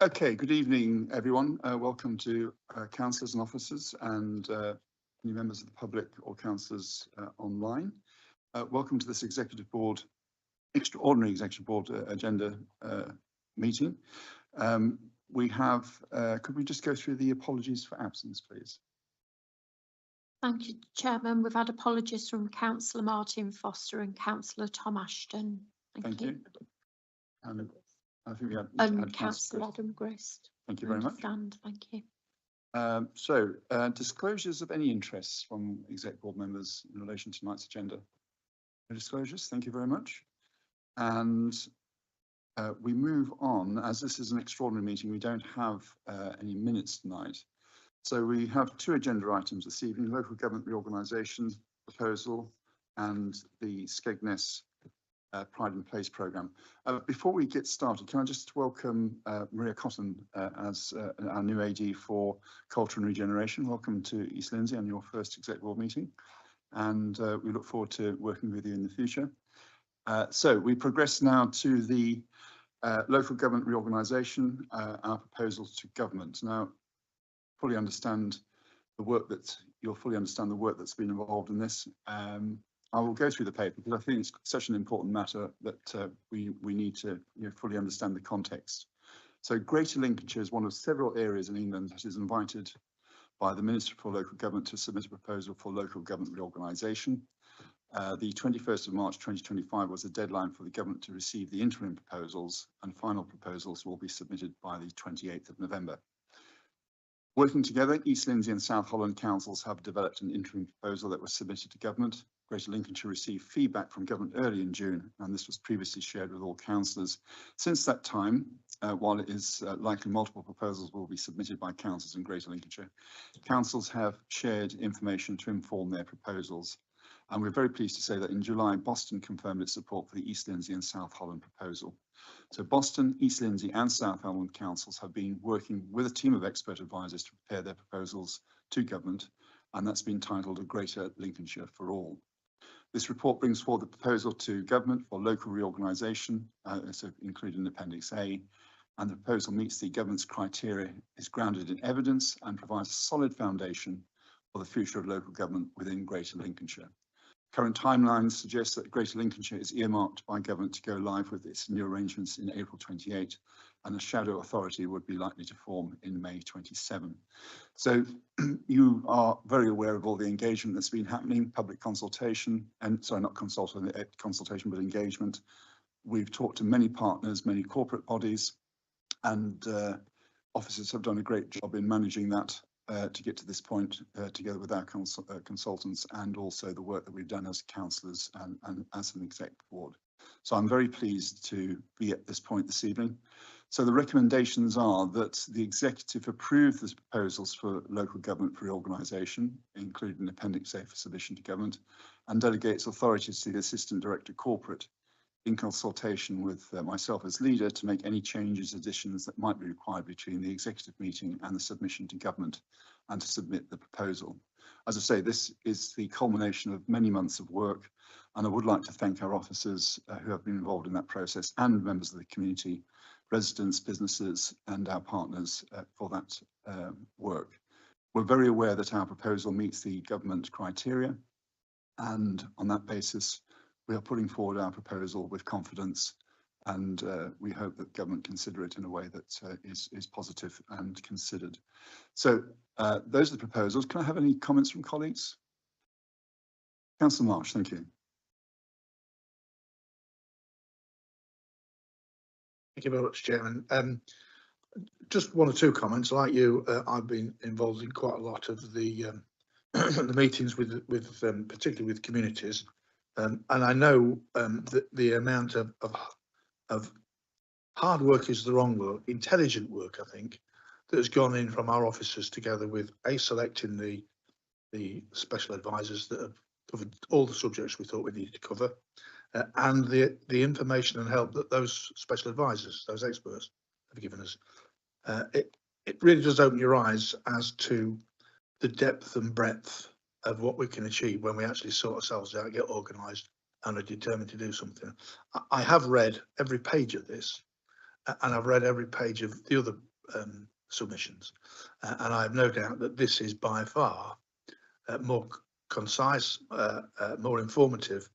Okay, good evening, everyone. Welcome to councillors and officers and any members of the public or councillors online. Welcome to this extraordinary executive board agenda meeting. Could we just go through the apologies for absence, please? Thank you, Chairman. We've had apologies from Councillor Martin Foster and Councillor Tom Ashton. Thank you. And I think we had Councillor Adam Grist. Thank you very much. Thank you. Disclosures of any interests from exec board members in relation to tonight's agenda. No disclosures, thank you very much. And we move on, as this is an extraordinary meeting, we don't have any minutes tonight. So we have two agenda items this evening: local government reorganisation proposal and the Skegness Pride in Place programme. Before we get started, can I just welcome Maria Cotton as our new AD for Culture and Regeneration. Welcome to East Lindsey on your first exec board meeting, and we look forward to working with you in the future. So we progress now to the local government reorganisation, our proposals to government. Now, you'll fully understand the work that's been involved in this. I will go through the paper because I think it's such an important matter that we need to fully understand the context. So Greater Lincolnshire is one of several areas in England that is invited by the Minister for Local Government to submit a proposal for local government reorganisation. The 21st of March 2025 was the deadline for the government to receive the interim proposals, and final proposals will be submitted by the 28th of November. Working together, East Lindsey and South Holland councils have developed an interim proposal that was submitted to government. Greater Lincolnshire received feedback from government early in June, and this was previously shared with all councillors. Since that time, while it is likely multiple proposals will be submitted by councils in Greater Lincolnshire, councils have shared information to inform their proposals. And we're very pleased to say that in July, Boston confirmed its support for the East Lindsey and South Holland proposal. So Boston, East Lindsey and South Holland councils have been working with a team of expert advisors to prepare their proposals to government, and that's been titled A Greater Lincolnshire for All. This report brings forward the proposal to government for local reorganisation, so including Appendix A, and the proposal meets the government's criteria, is grounded in evidence and provides a solid foundation for the future of local government within Greater Lincolnshire. Current timelines suggest that Greater Lincolnshire is earmarked by government to go live with its new arrangements in April 28, and a shadow authority would be likely to form in May 27. So you are very aware of all the engagement that's been happening, public consultation, and sorry, not consultation, but engagement. We've talked to many partners, many corporate bodies, and officers have done a great job in managing that to get to this point, together with our consultants, and also the work that we've done as councillors and as an exec board. So I'm very pleased to be at this point this evening. So the recommendations are that the executive approve the proposals for local government reorganisation, including Appendix A for submission to government, and delegates authorities to the Assistant Director Corporate in consultation with myself as leader to make any changes, additions that might be required between the executive meeting and the submission to government, and to submit the proposal. As I say, this is the culmination of many months of work, and I would like to thank our officers who have been involved in that process, and members of the community, residents, businesses, and our partners for that work. We're very aware that our proposal meets the government criteria, and on that basis, we are putting forward our proposal with confidence, and we hope that government consider it in a way that is positive and considered. So those are the proposals. Can I have any comments from colleagues? Councillor Marsh, thank you. Thank you very much, Chairman. Just one or two comments. Like you, I've been involved in quite a lot of the the meetings with particularly with communities. And I know that the amount of hard work is the wrong word, intelligent work, I think, that has gone in from our officers, together with selecting the special advisors that have covered all the subjects we thought we needed to cover, and the information and help that those special advisors, those experts, have given us. It really does open your eyes as to the depth and breadth of what we can achieve when we actually sort ourselves out, get organised, and are determined to do something. I have read every page of this, and I've read every page of the other submissions, and I have no doubt that this is by far more concise, more informative,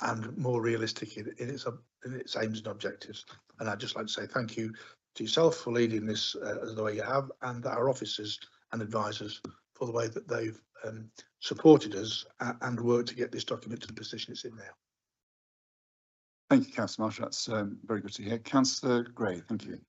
and more realistic in its aims and objectives. And I'd just like to say thank you to yourself for leading this the way you have, and our officers and advisors for the way that they've supported us and worked to get this document to the position it's in now. Thank you, Councillor Marsh. That's very good to hear. Councillor Gray, thank you.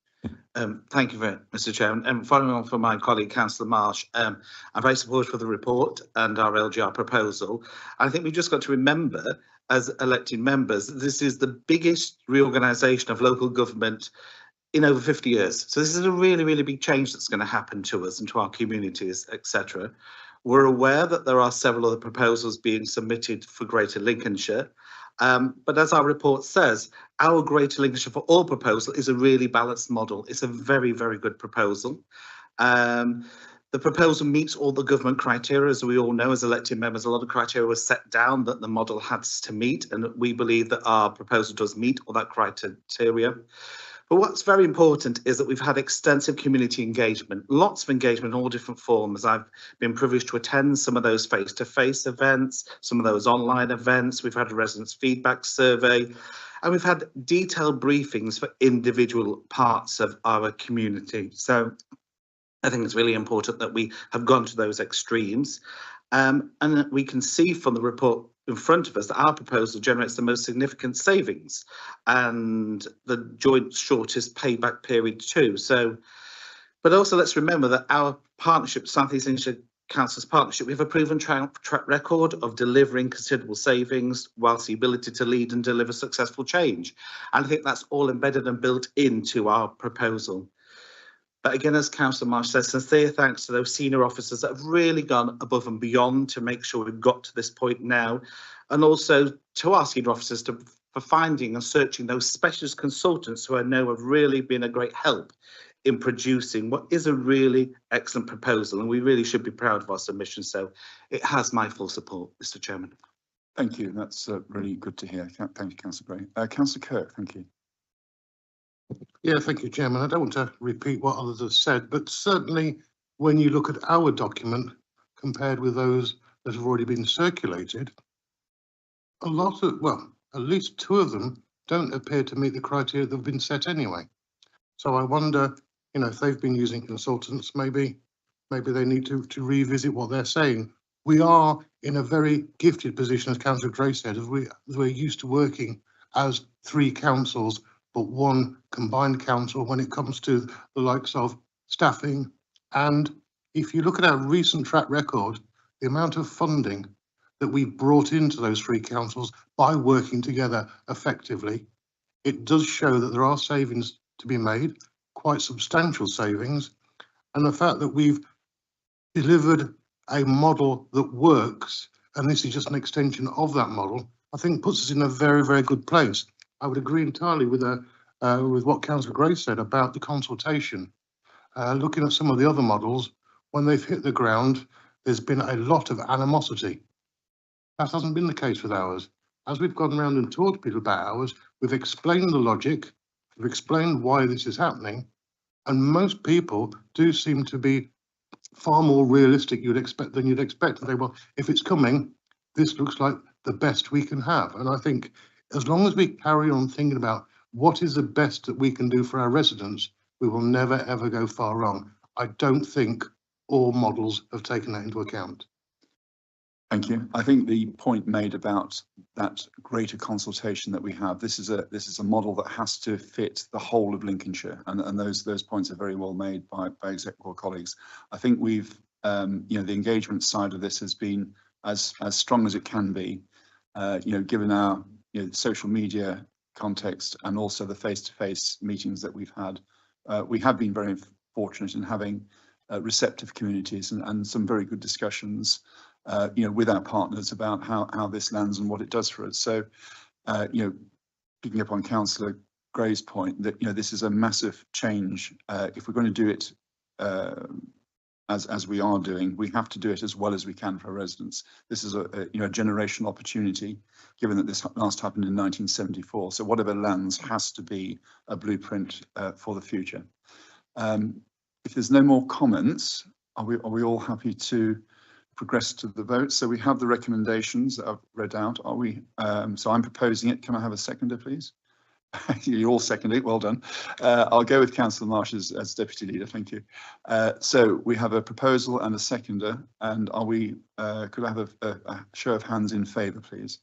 Thank you, Mr. Chairman. And following on from my colleague, Councillor Marsh, I'm very supportive of the report and our LGR proposal. I think we've just got to remember, as elected members, this is the biggest reorganisation of local government in over 50 years. So this is a really, really big change that's going to happen to us and to our communities, etc. We're aware that there are several other proposals being submitted for Greater Lincolnshire. But as our report says, our Greater Lincolnshire for All proposal is a really balanced model. It's a very, very good proposal. The proposal meets all the government criteria. As we all know, as elected members, a lot of criteria was set down that the model has to meet, and we believe that our proposal does meet all that criteria. But what's very important is that we've had extensive community engagement, lots of engagement in all different forms. I've been privileged to attend some of those face-to-face events, some of those online events. We've had a residents' feedback survey, and we've had detailed briefings for individual parts of our community. So I think it's really important that we have gone to those extremes. And that we can see from the report in front of us that our proposal generates the most significant savings and the joint shortest payback period too. So, but also let's remember that our partnership, South East Lincolnshire Council's partnership, we have a proven track record of delivering considerable savings whilst the ability to lead and deliver successful change. And I think that's all embedded and built into our proposal. But again, as Councillor Marsh says, sincere thanks to those senior officers that have really gone above and beyond to make sure we've got to this point now, and also to our senior officers for finding and searching those specialist consultants who I know have really been a great help in producing what is a really excellent proposal, and we really should be proud of our submission. So it has my full support, Mr. Chairman. Thank you. That's really good to hear. Thank you, Councillor Gray. Councillor Kirk, thank you. Yeah, thank you, Chairman. I don't want to repeat what others have said, but certainly when you look at our document compared with those that have already been circulated, a lot of, well, at least two of them don't appear to meet the criteria that have been set anyway. So I wonder, you know, if they've been using consultants, maybe they need to revisit what they're saying. We are in a very gifted position, as Councillor Gray said, as we're used to working as three councils, but one combined council when it comes to the likes of staffing. And if you look at our recent track record, the amount of funding that we've brought into those three councils by working together effectively, it does show that there are savings to be made, quite substantial savings. And the fact that we've delivered a model that works, and this is just an extension of that model, I think puts us in a very, very good place. I would agree entirely with what Councillor Gray said about the consultation. Looking at some of the other models, when they've hit the ground, there's been a lot of animosity. That hasn't been the case with ours. As we've gone around and talked to people about ours, we've explained the logic, we've explained why this is happening, and most people do seem to be far more realistic than you'd expect. And they, well, if it's coming, this looks like the best we can have. And I think as long as we carry on thinking about what is the best that we can do for our residents, we will never, ever go far wrong. I don't think all models have taken that into account. Thank you. I think the point made about that greater consultation that we have, this is a model that has to fit the whole of Lincolnshire, and those points are very well made by executive colleagues. I think we've the engagement side of this has been as strong as it can be, given our social media context and also the face-to-face meetings that we've had. We have been very fortunate in having receptive communities and some very good discussions with our partners about how this lands and what it does for us. So, picking up on Councillor Gray's point that, this is a massive change. If we're going to do it as we are doing, we have to do it as well as we can for our residents. This is a generational opportunity, given that this last happened in 1974. So whatever lands has to be a blueprint for the future. If there's no more comments, are we all happy to progress to the vote? So we have the recommendations that I've read out. Are we? So I'm proposing it. Can I have a seconder, please? You all second it. Well done. I'll go with Councillor Marsh as deputy leader. Thank you. So we have a proposal and a seconder. And are we? Could I have a show of hands in favour, please?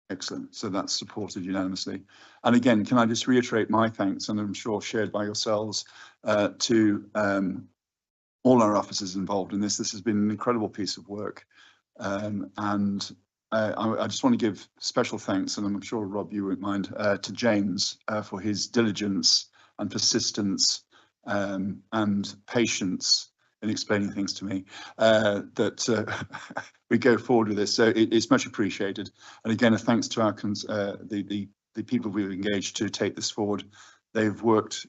Excellent. So that's supported unanimously. And again, can I just reiterate my thanks, and I'm sure shared by yourselves, to all our officers involved in this. This has been an incredible piece of work. I just want to give special thanks, and I'm sure, Rob, you won't mind, to James for his diligence and persistence and patience in explaining things to me, that we go forward with this. So it's much appreciated. And again, a thanks to our the people we've engaged to take this forward. They've worked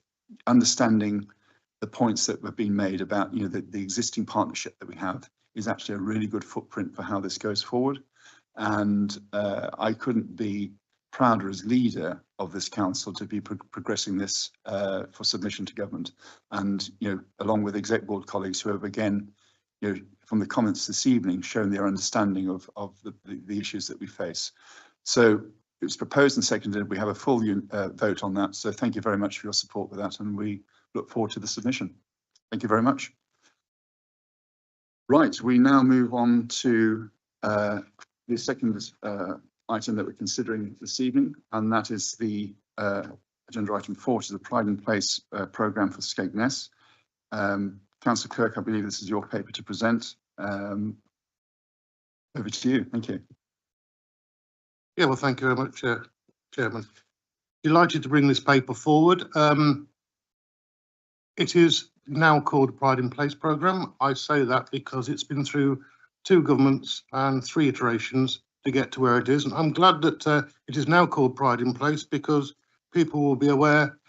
understanding the points that have been made about, the existing partnership that we have is actually a really good footprint for how this goes forward. And I couldn't be prouder as leader of this council to be progressing this for submission to government. And, along with exec board colleagues who have, again, from the comments this evening, shown their understanding of the issues that we face. So it was proposed and seconded. We have a full vote on that. So thank you very much for your support with that. And we look forward to the submission. Thank you very much. Right, we now move on to the second item that we're considering this evening, and that is the agenda item 4, which is the Pride in Place programme for Skegness. Councillor Kirk, I believe this is your paper to present. Over to you. Thank you. Yeah, well, thank you very much, Chairman. Delighted to bring this paper forward. It is now called Pride in Place programme. I say that because it's been through 2 governments and 3 iterations to get to where it is. And I'm glad that it is now called Pride in Place, because people will be aware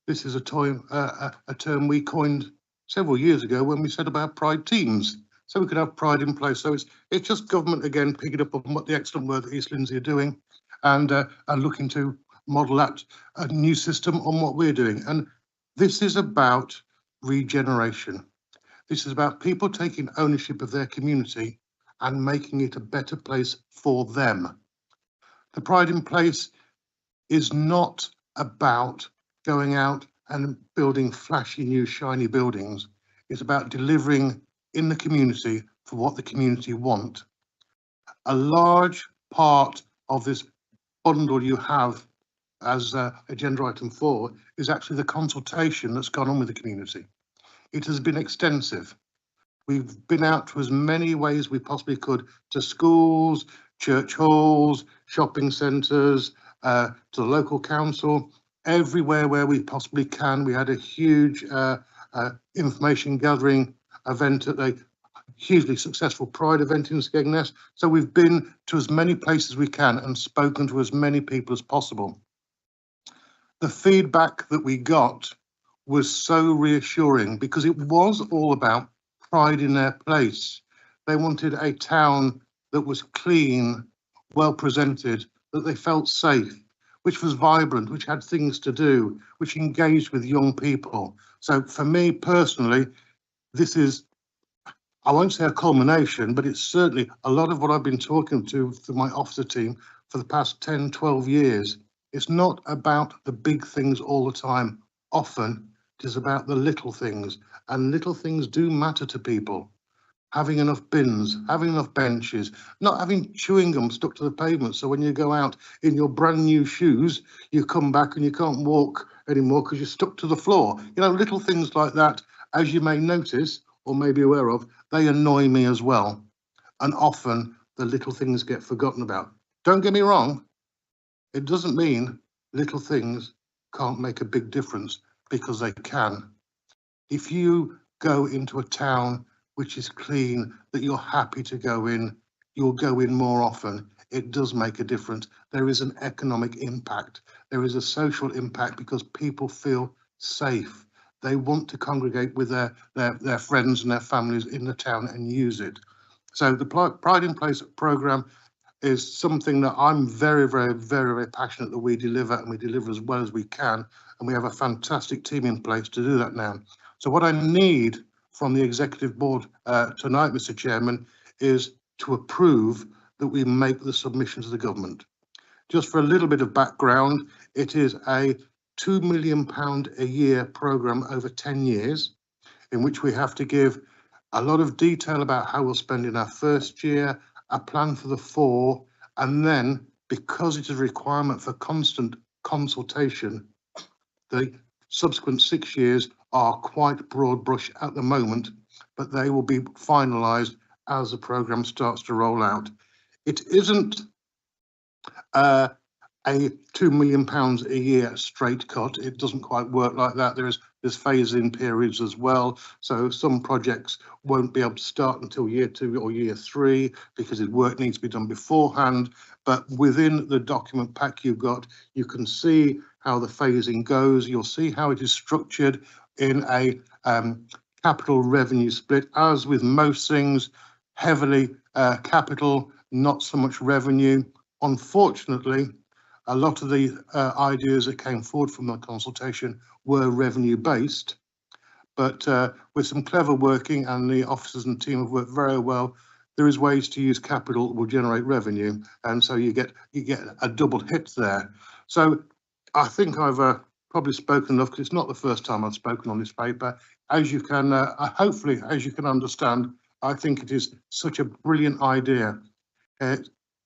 this is a term we coined several years ago when we said about pride teams. So we could have pride in place. So it's just government again picking up on what the excellent work that East Lindsey are doing, and looking to model that a new system on what we're doing. And this is about regeneration. This is about people taking ownership of their community and making it a better place for them. The Pride in Place is not about going out and building flashy new shiny buildings. It's about delivering in the community for what the community want. A large part of this bundle you have as agenda item 4 is actually the consultation that's gone on with the community. It has been extensive. We've been out to as many ways we possibly could, to schools, church halls, shopping centres, to the local council, everywhere where we possibly can. We had a huge information gathering event at a hugely successful Pride event in Skegness. So we've been to as many places we can and spoken to as many people as possible. The feedback that we got was so reassuring, because it was all about pride in their place. They wanted a town that was clean, well presented, that they felt safe, which was vibrant, which had things to do, which engaged with young people. So for me personally, this is, I won't say a culmination, but it's certainly a lot of what I've been talking to my officer team for the past 10, 12 years. It's not about the big things all the time. Often it is about the little things, and little things do matter to people. Having enough bins, having enough benches, not having chewing gum stuck to the pavement. So when you go out in your brand new shoes, you come back and you can't walk anymore because you're stuck to the floor. You know, little things like that, as you may notice or may be aware of, they annoy me as well. And often the little things get forgotten about. Don't get me wrong. It doesn't mean little things can't make a big difference, because they can. If you go into a town which is clean, that you're happy to go in, you'll go in more often. It does make a difference. There is an economic impact. There is a social impact, because people feel safe. they want to congregate with their friends and their families in the town and use it. So the Pride in Place programme is something that I'm very, very, very, very passionate that we deliver, and we deliver as well as we can. And we have a fantastic team in place to do that now. So what I need from the Executive Board tonight, Mr. Chairman, is to approve that we make the submission to the government. Just for a little bit of background, it is a £2 million a year programme over 10 years, in which we have to give a lot of detail about how we'll spend in our first year, a plan for the 4, and then, because it is a requirement for constant consultation, the subsequent 6 years are quite broad brush at the moment, but they will be finalised as the programme starts to roll out. It isn't a £2 million a year straight cut. It doesn't quite work like that. There's phase-in periods as well. So some projects won't be able to start until year 2 or year 3 because the work needs to be done beforehand. But within the document pack you've got, you can see how the phasing goes. You'll see how it is structured in a capital revenue split. As with most things, heavily capital, not so much revenue. Unfortunately, a lot of the ideas that came forward from the consultation were revenue based, but with some clever working, and the officers and team have worked very well, there is ways to use capital that will generate revenue, and so you get a double hit there. So I think I've probably spoken enough, because it's not the first time I've spoken on this paper. As you can hopefully, as you can understand, I think it is such a brilliant idea.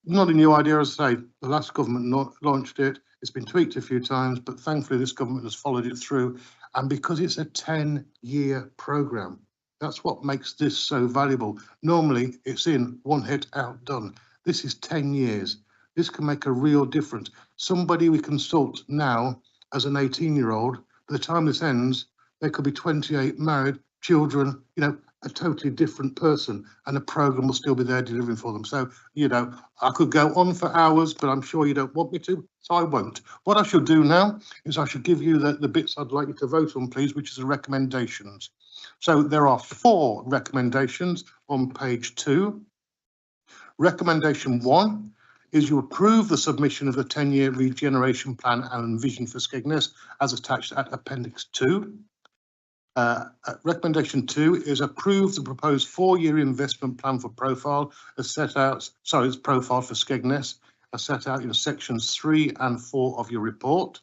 Not a new idea, as I say, the last government launched it. It's been tweaked a few times, but thankfully this government has followed it through. And because it's a 10-year programme, that's what makes this so valuable. Normally it's in, one hit, out, done. This is 10 years. This can make a real difference. Somebody we consult now as an 18-year-old, by the time this ends, they could be 28, married, children, a totally different person, and the programme will still be there delivering for them. So, I could go on for hours, but I'm sure you don't want me to, so I won't. What I should do now is I should give you the bits I'd like you to vote on, please, which is the recommendations. So there are 4 recommendations on page 2. Recommendation 1 is you approve the submission of the 10-year regeneration plan and vision for Skegness as attached at Appendix 2. Recommendation 2 is approve the proposed 4-year investment plan for profile as set out, it's profile for Skegness as set out in sections 3 and 4 of your report.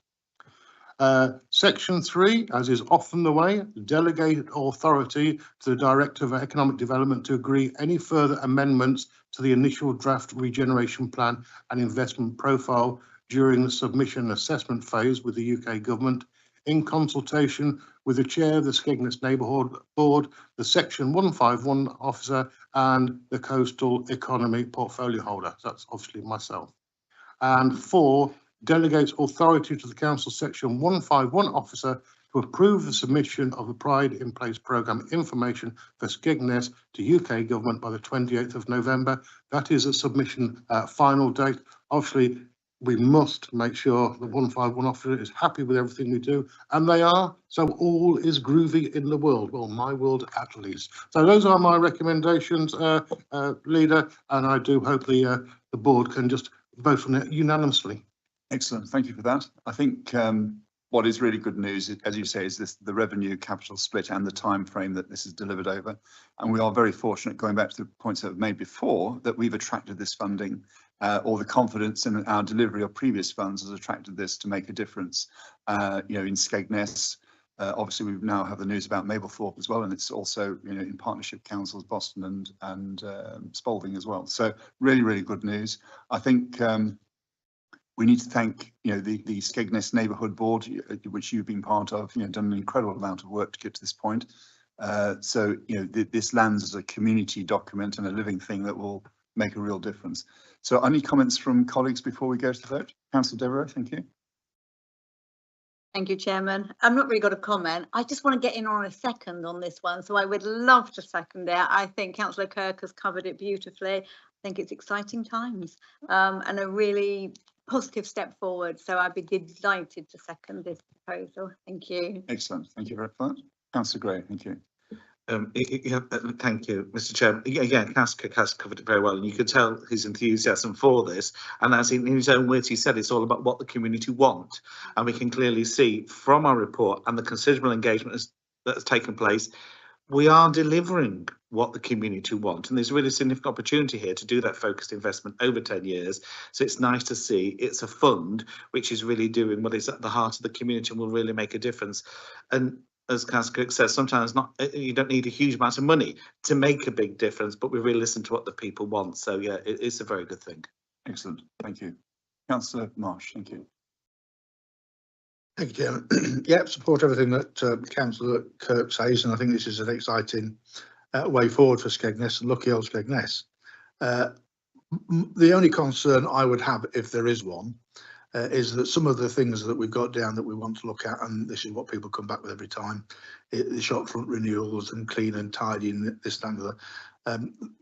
Section 3, as is often the way, delegate authority to the Director of Economic Development to agree any further amendments to the initial draft regeneration plan and investment profile during the submission assessment phase with the UK Government, in consultation with the Chair of the Skegness Neighbourhood Board, the Section 151 officer, and the Coastal Economy portfolio holder. That's obviously myself. And 4, delegates authority to the Council Section 151 officer to approve the submission of the Pride in Place programme information for Skegness to UK Government by the 28th of November. That is a submission final date. Obviously, we must make sure the 151 officer is happy with everything we do, and they are, so all is groovy in the world, well, my world at least. So those are my recommendations, Leader, and I do hope the board can just vote on it unanimously. Excellent, thank you for that. I think what is really good news, as you say, is the revenue capital split and the time frame that this is delivered over. And we are very fortunate, going back to the points that I've made before, that we've attracted this funding, or the confidence in our delivery of previous funds has attracted this to make a difference. In Skegness, obviously we now have the news about Mablethorpe as well, and it's also in partnership councils Boston and Spalding as well. So really, really good news. I think we need to thank the Skegness Neighbourhood Board, which you've been part of, done an incredible amount of work to get to this point. So this lands as a community document and a living thing that will make a real difference. So any comments from colleagues before we go to the vote? Councillor Devereux, thank you. Thank you, Chairman. I've not really got a comment. I just want to get in on a second on this one. So I would love to second it. I think Councillor Kirk has covered it beautifully. I think it's exciting times and a really positive step forward. So I'd be delighted to second this proposal. Thank you. Excellent. Thank you very much. Councillor Gray, thank you. Thank you, Mr. Chairman. Yeah, Councillor Cook has covered it very well, and you could tell his enthusiasm for this. And as in his own words, he said it's all about what the community want, and we can clearly see from our report and the considerable engagement that has taken place, we are delivering what the community want, and there's a really significant opportunity here to do that focused investment over 10 years. So it's nice to see it's a fund which is really doing what is at the heart of the community and will really make a difference. And as Councillor Cook says, sometimes you don't need a huge amount of money to make a big difference, but we really listen to what the people want. So yeah, it's a very good thing. Excellent. Thank you. Councillor Marsh, thank you. Thank you, Chairman. Yep, support everything that Councillor Kirk says, and I think this is an exciting way forward for Skegness, and lucky old Skegness. The only concern I would have, if there is one, is that some of the things that we've got down that we want to look at, and this is what people come back with every time, the shop front renewals and clean and tidy and this and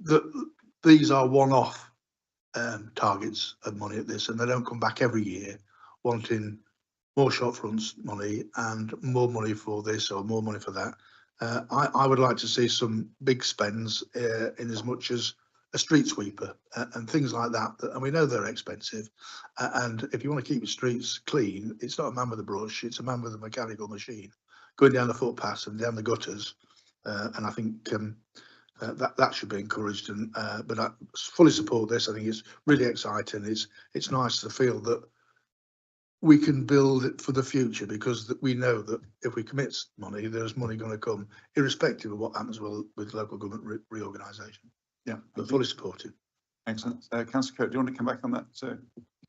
that, these are one-off targets of money at this, and they don't come back every year wanting more shop fronts money and more money for this or more money for that. I would like to see some big spends in as much as a street sweeper and things like that, and we know they're expensive. And if you want to keep the streets clean, it's not a man with a brush, it's a man with a mechanical machine going down the footpaths and down the gutters. And I think that should be encouraged. And but I fully support this. I think it's really exciting. It's nice to feel that we can build it for the future, because we know that if we commit money, there's money going to come, irrespective of what happens with local government reorganisation. Yeah, but fully supported. Excellent. Councillor Kirk, do you want to come back on that? So,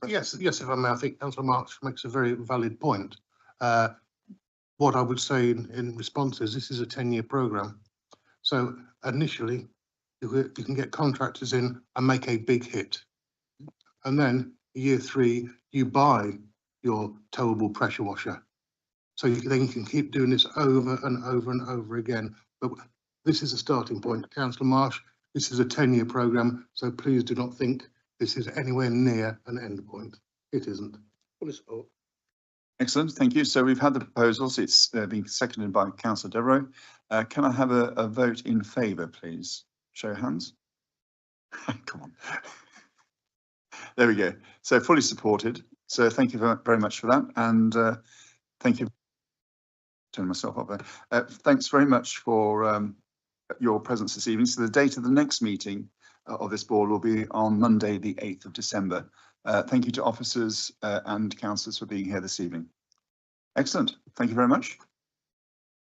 Yes, if I may, I think Councillor March makes a very valid point. What I would say in response is this is a 10-year programme. So initially, you can get contractors in and make a big hit. And then year 3, you buy your towable pressure washer. So then you can keep doing this over and over and over again. But this is a starting point. Councillor Marsh, this is a 10-year programme, so please do not think this is anywhere near an end point. It isn't. Fully support. excellent. Thank you. So we've had the proposals. It's been seconded by Councillor Devereux. Can I have a vote in favour, please? Show of hands. Come on. There we go. So fully supported. So thank you very much for that. And thank you. Turn myself up there. Thanks very much for your presence this evening. So the date of the next meeting of this board will be on Monday, the 8th of December. Thank you to officers and councillors for being here this evening. Excellent. Thank you very much.